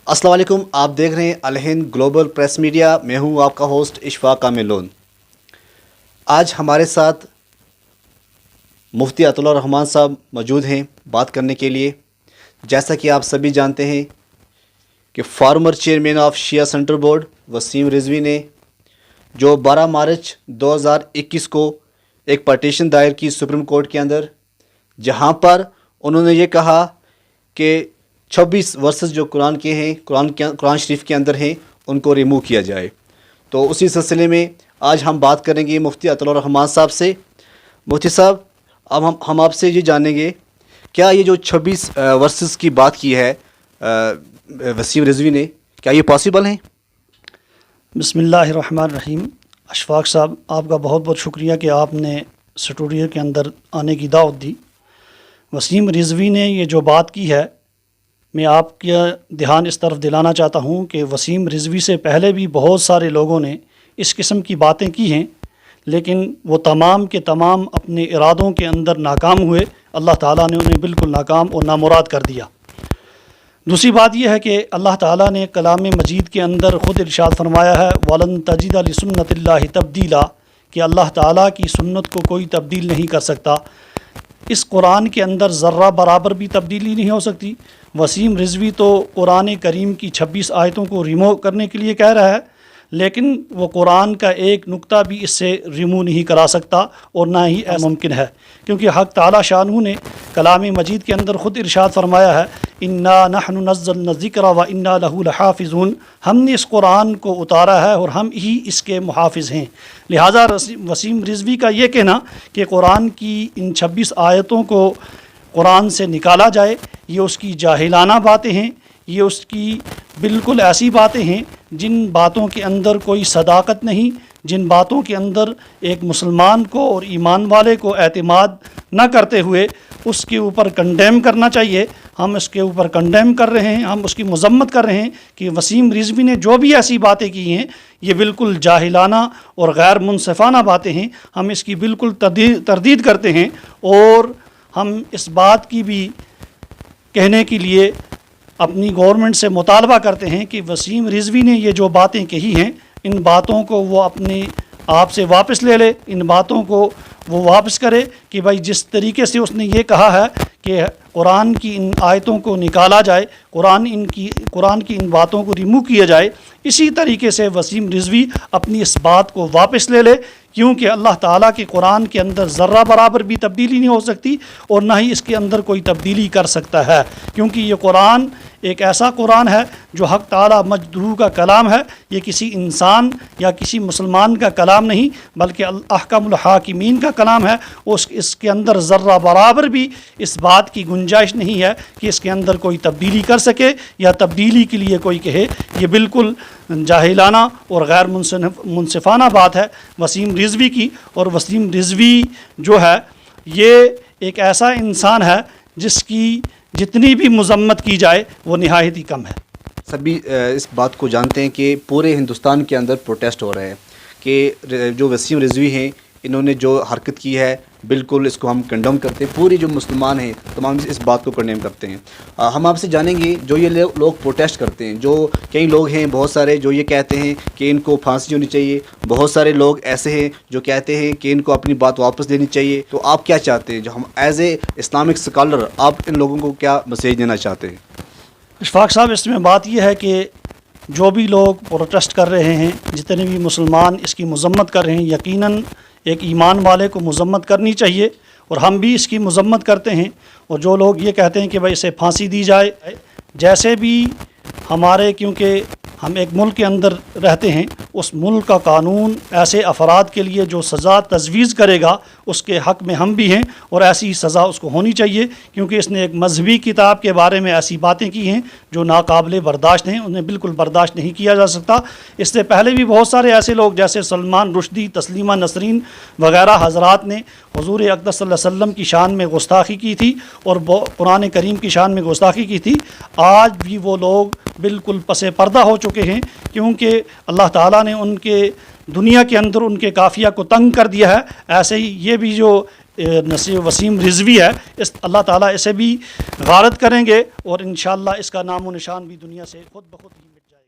अस्सलाम वालेकुम। आप देख रहे हैं अल हिंद ग्लोबल प्रेस मीडिया। मैं हूं आपका होस्ट इशफाक कामिल लोन। आज हमारे साथ मुफ्ती अताउल्लाह रहमान साहब मौजूद हैं बात करने के लिए। जैसा कि आप सभी जानते हैं कि former chairman of Shia Central Board Wasim Rizvi ने जो 12 मार्च 2021 को एक पटिशन दायर की सुप्रीम कोर्ट के अंदर, जहां पर उन्होंने ये कहा कि 26 वर्सेस जो कुरान के हैं, कुरान शरीफ के अंदर हैं, उनको रिमूव किया जाए। तो उसी सिलसिले में आज हम बात करेंगे मुफ्ती अताउल्लाह रहमान साहब से। मुफ्ती साहब, अब हम आपसे ये जानेंगे, क्या ये जो 26 वर्सेस की बात की है वसीम रिजवी ने, क्या ये पॉसिबल है? बिस्मिल्लाहिर्रहमानिर्रहीम। अशफाक साहब, आपका बहुत बहुत शुक्रिया कि आपने स्टूडियो के अंदर आने की दावत दी। वसीम रिजवी ने ये जो बात की है, मैं आपका ध्यान इस तरफ दिलाना चाहता हूँ कि वसीम रिजवी से पहले भी बहुत सारे लोगों ने इस किस्म की बातें की हैं, लेकिन वो तमाम के तमाम अपने इरादों के अंदर नाकाम हुए। अल्लाह ताला ने उन्हें बिल्कुल नाकाम और नामुराद कर दिया। दूसरी बात यह है कि अल्लाह ताला ने कलाम मजीद के अंदर ख़ुद इरशाद फरमाया है, वलन तजिद लिसुन्नतिल्लाहि तब्दीला, कि अल्लाह ताला की सुन्नत को कोई तब्दील नहीं कर सकता। इस कुरान के अंदर ज़र्रा बराबर भी तब्दीली नहीं हो सकती। वसीम रिजवी तो कुरान करीम की 26 आयतों को रिमूव करने के लिए कह रहा है, लेकिन वो कुरान का एक नुक्ता भी इससे रिमूव नहीं करा सकता और ना ही मुमकिन है, क्योंकि हक़ ताला शानहू ने कलाम मजीद के अंदर ख़ुद इरशाद फरमाया है, इन्ना नहनु नज़्ज़लना ज़िक्रा व इन्ना लहू लहाफ़िज़ून, हमने इस कुरान को उतारा है और हम ही इसके मुहाफ़िज़ हैं। लिहाजा वसीम रिजवी का ये कहना कि कुरान की इन 26 आयतों को कुरान से निकाला जाए, ये उसकी जाहिलाना बातें हैं। ये उसकी बिल्कुल ऐसी बातें हैं जिन बातों के अंदर कोई सदाकत नहीं, जिन बातों के अंदर एक मुसलमान को और ईमान वाले को एतमाद न करते हुए उसके ऊपर कंडेम करना चाहिए। हम इसके ऊपर कंडेम कर रहे हैं, हम उसकी मजम्मत कर रहे हैं कि वसीम रिजवी ने जो भी ऐसी बातें की हैं, ये बिल्कुल जाहिलाना और गैर मुनसिफाना बातें हैं। हम इसकी बिल्कुल तरदीद करते हैं और हम इस बात की भी कहने के लिए अपनी गवर्नमेंट से मुतालबा करते हैं कि वसीम रिजवी ने ये जो बातें कही हैं, इन बातों को वो अपने आप से वापस ले ले, इन बातों को वो वापस करे कि भाई जिस तरीके से उसने ये कहा है कि कुरान की इन आयतों को निकाला जाए, कुरान की इन बातों को रिमूव किया जाए, इसी तरीके से वसीम रिजवी अपनी इस बात को वापस ले ले, क्योंकि अल्लाह ताला के कुरान के अंदर ज़र्रा बराबर भी तब्दीली नहीं हो सकती और ना ही इसके अंदर कोई तब्दीली कर सकता है, क्योंकि ये कुरान एक ऐसा कुरान है जो हक़ ताला मजदूर का कलाम है। ये किसी इंसान या किसी मुसलमान का कलाम नहीं, बल्कि अहकामुल हाकिमीन का कलाम है। इसके अंदर ज़र्रा बराबर भी इस बात की गुंजाइश नहीं है कि इसके अंदर कोई तब्दीली कर सके या तब्दीली के लिए कोई कहे। ये बिल्कुल जाहिलाना और गैर मुनसिफाना बात है वसीम रिजवी की। और वसीम रिजवी जो है, ये एक ऐसा इंसान है जिसकी जितनी भी मजम्मत की जाए वो निहायत ही कम है। सभी इस बात को जानते हैं कि पूरे हिंदुस्तान के अंदर प्रोटेस्ट हो रहे हैं कि जो वसीम रिजवी हैं, इन्होंने जो हरकत की है, बिल्कुल इसको हम कंडेम करते हैं। पूरे जो मुसलमान हैं तमाम इस बात को कंडेम करते हैं। हम आपसे जानेंगे, जो ये लोग प्रोटेस्ट करते हैं, जो कई लोग हैं बहुत सारे जो ये कहते हैं कि इनको फांसी होनी चाहिए, बहुत सारे लोग ऐसे हैं जो कहते हैं कि इनको अपनी बात वापस लेनी चाहिए। तो आप क्या चाहते हैं, जो हम एज ए इस्लामिक स्कॉलर, आप इन लोगों को क्या मैसेज देना चाहते हैं? इशफाक साहब, इसमें बात यह है कि जो भी लोग प्रोटेस्ट कर रहे हैं, जितने भी मुसलमान इसकी मजम्मत कर रहे हैं, यकीनन एक ईमान वाले को मजम्मत करनी चाहिए और हम भी इसकी मजम्मत करते हैं। और जो लोग ये कहते हैं कि भाई इसे फांसी दी जाए, जैसे भी हमारे, क्योंकि हम एक मुल्क के अंदर रहते हैं, उस मुल्क का कानून ऐसे अफराद के लिए जो सज़ा तजवीज़ करेगा उसके हक़ में हम भी हैं और ऐसी सज़ा उसको होनी चाहिए, क्योंकि इसने एक मजहबी किताब के बारे में ऐसी बातें की हैं जो नाकाबिले बर्दाश्त हैं, उन्हें बिल्कुल बर्दाश्त नहीं किया जा सकता। इससे पहले भी बहुत सारे ऐसे लोग जैसे सलमान रुश्दी, तस्लीमा नसरीन वगैरह हज़रात ने हुज़ूर अक़दस सल्लल्लाहु अलैहि वसल्लम की शान में गुस्ताखी की थी और कुरान करीम की शान में गुस्ताखी की थी। आज भी वो लोग बिल्कुल पसे पर्दा हो चुके हैं, क्योंकि अल्लाह ताला ने उनके दुनिया के अंदर उनके काफ़िया को तंग कर दिया है। ऐसे ही ये भी जो نصیر وسیم رضوی ہے، اللہ تعالیٰ اسے بھی غارت کریں گے اور انشاءاللہ اس کا نام و نشان بھی دنیا سے خود بخود ہی مٹ جائے گا۔